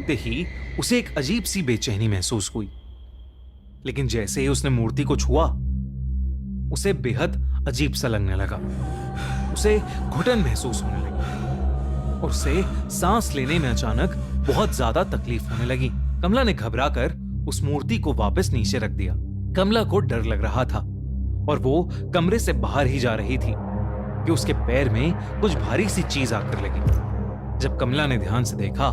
देखते ही उसे एक अजीब सी बेचैनी महसूस हुई। लेकिन जैसे ही उसने मूर्ति को छुआ, उसे बेहद अजीब सा लगने लगा। उसे घुटन महसूस होने लगी और उसे सांस लेने में अचानक बहुत ज्यादा तकलीफ होने लगी। कमला ने घबराकर उस मूर्ति को वापस नीचे रख दिया। कमला को डर लग रहा था और वो कमरे से बाहर ही जा रही थी कि उसके पैर में कुछ भारी सी चीज आकर लगी। जब कमला ने ध्यान से देखा,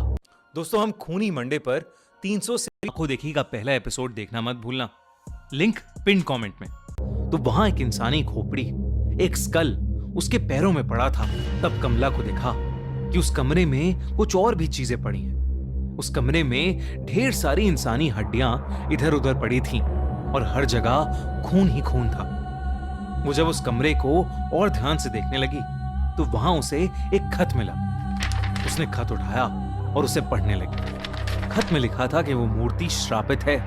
दोस्तों हम खूनी मंडे पर 300 से आंखों देखी का पहला एपिसोड देखना मत भूलना, लिंक पिन कमेंट में। तो वहां एक इंसानी खोपड़ी, एक स्कल उसके पैरों में पड़ा था। तब कमला को देखा कि उस कमरे में कुछ और भी चीजें पड़ी हैं। उस कमरे में ढेर सारी इंसानी हड्डियां इधर उधर पड़ी थीं और हर जगह खून ही खून था। वो जब उस कमरे को और ध्यान से देखने लगी तो वहां उसे एक खत मिला। उसने खत उठाया और उसे पढ़ने लगी। खत में लिखा था कि वो मूर्ति श्रापित है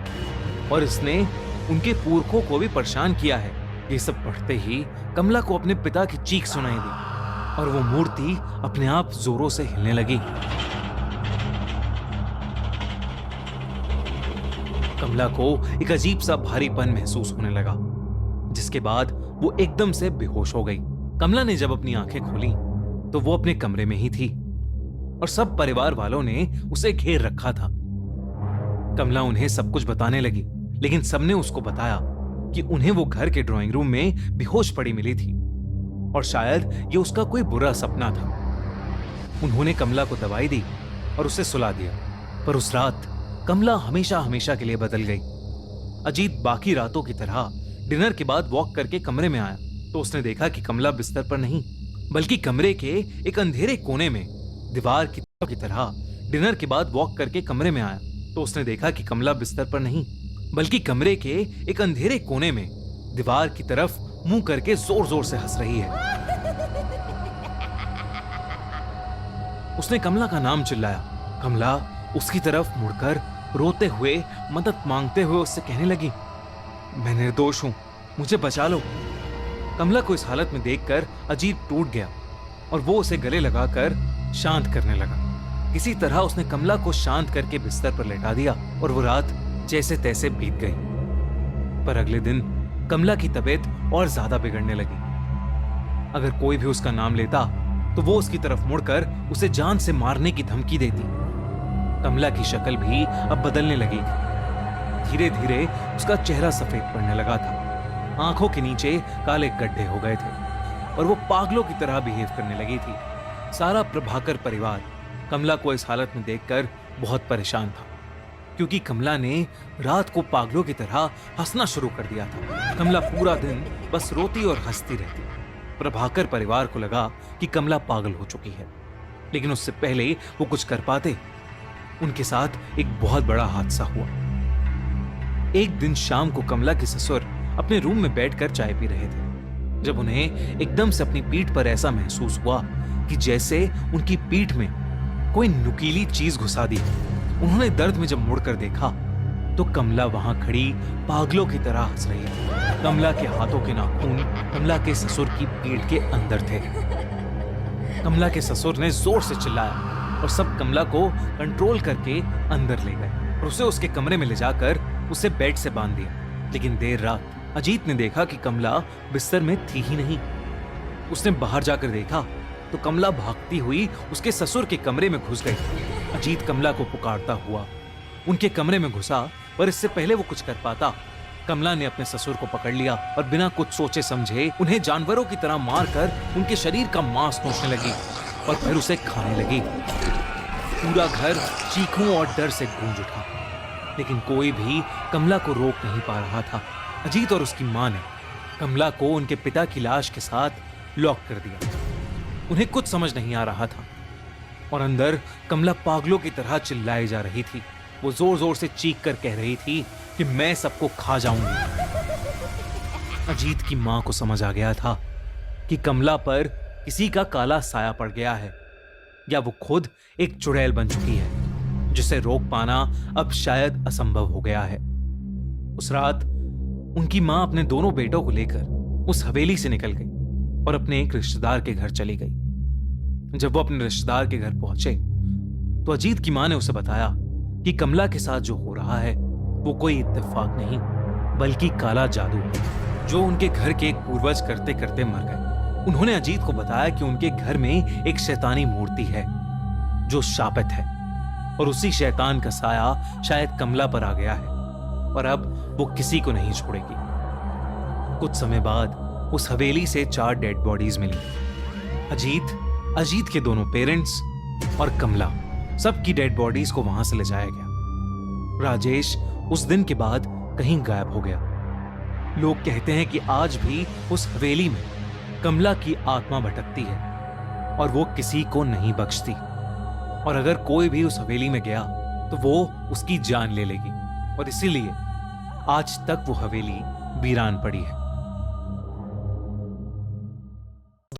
और इसने उनके पुरखों को भी परेशान किया है। ये सब पढ़ते ही कमला को अपने पिता की चीख सुनाई दी और वो मूर्ति अपने आप जोरों से हिलने लगी। कमला को एक अजीब सा भारीपन महसूस होने लगा, जिसके बाद वो एकदम से बेहोश हो गई। कमला ने जब अपनी आंखें खोली तो वो अपने कमरे में ही थी और सब परिवार वालों ने उसे घेर रखा था। कमला उन्हें सब कुछ बताने लगी, लेकिन सबने उसको बताया कि उन्हें वो घर के ड्राइंग रूम में बेहोश पड़ी मिली थी और शायद ये उसका कोई बुरा सपना था। उन्होंने कमला को दवाई दी और उसे सुला दिया, पर उस रात कमला हमेशा हमेशा के लिए बदल गई। अजीत बाकी रातों की तरह डिनर के बाद वॉक करके कमरे में आया तो उसने देखा कि कमला बिस्तर पर नहीं, बल्कि कमरे के एक अंधेरे कोने में दीवार की तरह डिनर के बाद वॉक करके कमरे में आया तो उसने देखा कि कमला बिस्तर पर नहीं, बल्कि कमरे के एक अंधेरे कोने में दीवार की तरफ मुंह करके जोर जोर से हंस रही है। उसने कमला का नाम चिल्लाया। कमला उसकी तरफ मुड़कर रोते हुए, मदद मांगते हुए उससे कहने लगी, मैं निर्दोष हूं, मुझे बचा लो। कमला को इस हालत में देखकर अजीत टूट गया और वो उसे गले लगाकर शांत करने लगा। किसी तरह उसने कमला को शांत करके बिस्तर पर लेटा दिया और वो रात जैसे तैसे बीत गई। पर अगले दिन कमला की तबीयत और ज्यादा बिगड़ने लगी। अगर कोई भी उसका नाम लेता तो वो उसकी तरफ मुड़कर उसे जान से मारने की धमकी देती। कमला की शक्ल भी अब बदलने लगी थी। धीरे धीरे उसका चेहरा सफेद पड़ने लगा था, आंखों के नीचे काले गड्ढे हो गए थे और वो पागलों की तरह बिहेव करने लगी थी। सारा प्रभाकर परिवार कमला को इस हालत में देखकर बहुत परेशान था, क्योंकि कमला ने रात को पागलों की तरह हंसना शुरू कर दिया था। कमला पूरा दिन बस रोती और हंसती रहती। प्रभाकर परिवार को लगा कि कमला पागल हो चुकी है, लेकिन उससे पहले वो कुछ कर पाते, उनके साथ एक बहुत बड़ा हादसा हुआ। एक दिन शाम को कमला के ससुर अपने रूम में बैठकर चाय पी रहे थे, जब उन्हें एकदम से अपनी पीठ पर ऐसा महसूस हुआ कि जैसे उनकी पीठ में कोई नुकीली चीज घुसा दी। उन्होंने दर्द में जब मुड़कर देखा तो कमला वहां खड़ी पागलों की तरह हंस रही थी। कमला के हाथों के नाखून कमला के ससुर की पीठ के अंदर थे। कमला के ससुर ने जोर से चिल्लाया और सब कमला को कंट्रोल करके अंदर ले गए और उसे उसके कमरे में ले जाकर उसे बेड से बांध दिया। लेकिन देर रात अजीत ने देखा कि कमला बिस्तर में थी ही नहीं। उसने बाहर जाकर देखा तो कमला भागती हुई उसके ससुर के कमरे में घुस गई। अजीत कमला को पुकारता हुआ उनके कमरे में घुसा, पर इससे पहले वो कुछ कर पाता, कमला ने अपने ससुर को पकड़ लिया और बिना कुछ सोचे समझे उन्हें जानवरों की तरह मारकर उनके शरीर का मांस नोचने लगी और फिर उसे खाने लगी। पूरा घर चीखों और डर से गूंज उठा, लेकिन कोई भी कमला को रोक नहीं पा रहा था। अजीत और उसकी मां ने कमला को उनके पिता की लाश के साथ लॉक कर दिया। उन्हें कुछ समझ नहीं आ रहा था और अंदर कमला पागलों की तरह चिल्लाई जा रही थी। वो जोर जोर से चीख कर कह रही थी कि मैं सबको खा जाऊंगी। अजीत की मां को समझ आ गया था कि कमला पर किसी का काला साया पड़ गया है, या वो खुद एक चुड़ैल बन चुकी है, जिसे रोक पाना अब शायद असंभव हो गया है। उस रात उनकी मां अपने दोनों बेटों को लेकर उस हवेली से निकल गई और अपने एक रिश्तेदार के घर चली गई। जब वो अपने रिश्तेदार के घर पहुंचे तो अजीत की मां ने उसे बताया कि कमला के साथ जो हो रहा है वो कोई इत्तेफाक नहीं बल्कि काला जादू है जो उनके घर के एक पूर्वज करते करते मर गए। उन्होंने अजीत को बताया कि उनके घर में एक शैतानी मूर्ति है जो शापित है और उसी शैतान का साया शायद कमला पर आ गया है और अब वो किसी को नहीं छोड़ेगी। कुछ समय बाद उस हवेली से 4 डेड बॉडीज मिली। अजीत के दोनों पेरेंट्स और कमला, सबकी डेड बॉडीज को वहां से ले जाया गया। राजेश उस दिन के बाद कहीं गायब हो गया। लोग कहते हैं कि आज भी उस हवेली में कमला की आत्मा भटकती है और वो किसी को नहीं बख्शती और अगर कोई भी उस हवेली में गया तो वो उसकी जान ले लेगी और इसीलिए आज तक वो हवेली वीरान पड़ी है।